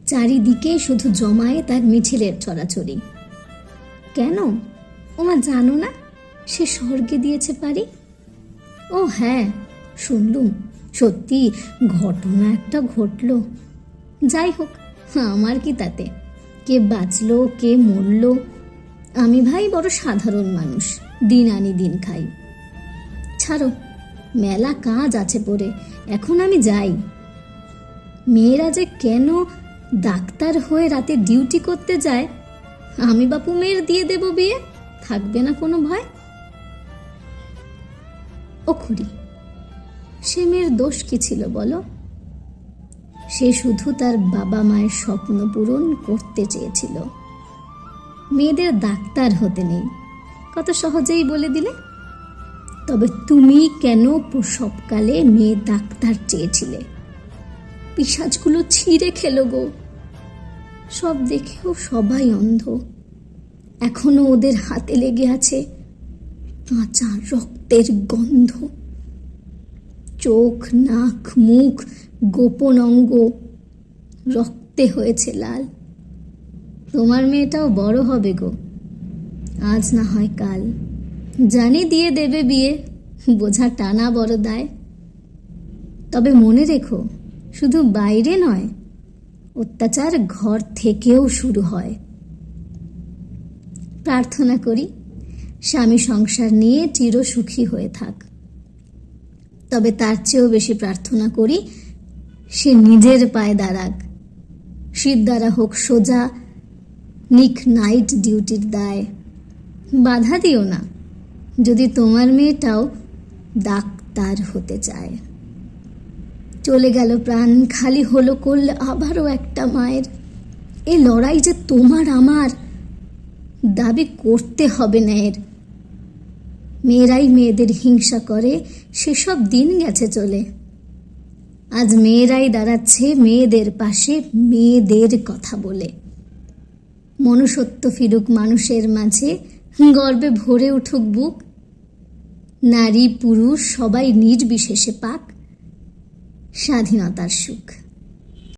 চারিদিকে শুধু জমায়ে তার মিছিলের ছড়াছড়ি। কেন ওমা জানো না সে স্বর্গে দিয়েছে পারি? ও হ্যাঁ, শুনলুম সত্যি ঘটনা একটা ঘটল। যাই হোক, আমার কি তাতে, কে বাঁচলো কে মরল। আমি ভাই বড় সাধারণ মানুষ, দিন আনি দিন খাই। ছাড়ো, মেলা কাজ আছে পড়ে, এখন আমি যাই। মেয়েরা যে কেন ডাক্তার হয়ে রাতে ডিউটি করতে যায়, আমি বাপু মেয়ের দিয়ে দেব বিয়ে, থাকবে না কোনো ভয়। ও খুড়ি, সে মেয়ের দোষ কি ছিল বলো? সে শুধু তার বাবা মায়ের স্বপ্ন পূরণ করতে চেয়েছিল। মেয়েদের ডাক্তার হতে নেই, কত সহজেই বলে দিলে। তবে তুমি কেন প্রসবকালে মেয়ে ডাক্তার চেয়েছিলে? পিশাচগুলো ছিঁড়ে খেলো গো। সব দেখেও সবাই অন্ধ, এখনো ওদের হাতে লেগে আছে কাঁচা রক্তের গন্ধ। চোখ, নাক, মুখ, গোপন অঙ্গ রক্তে হয়েছে লাল। তোমার মেয়েটাও বড় হবে গো, আজ না হয় কাল। জানি দিয়ে দেবে বিয়ে, বোঝা টানা বড় দায়। তবে মনে রেখো, শুধু বাইরে নয়, অত্যাচার ঘর থেকেও শুরু হয়। প্রার্থনা করি স্বামী সংসার নিয়ে চিরসুখী হয়ে থাক। তবে তার চেয়েও বেশি প্রার্থনা করি সে নিজের পায়ে দাঁড়াক, শীত দ্বারা হোক সোজা, নিক নাইট ডিউটির দায়। বাধা দিও না যদি তোমার মেয়েটাও ডাক্তার হতে চায়। চলে গেল প্রাণ, খালি হলো করলে আবারও একটা মায়ের। এ লড়াই যে তোমার আমার, দাবি করতে হবে না এর। মেয়েরাই মেয়েদের হিংসা করে, সেসব দিন গেছে চলে। আজ মেয়েরাই দাঁড়াচ্ছে মেয়েদের পাশে, মেয়েদের কথা বলে। মনুষ্যত্ব ফিরুক মানুষের মাঝে, গর্বে ভরে উঠুক বুক। নারী পুরুষ সবাই নির্বিশেষে পাক স্বাধীনতার সুখ।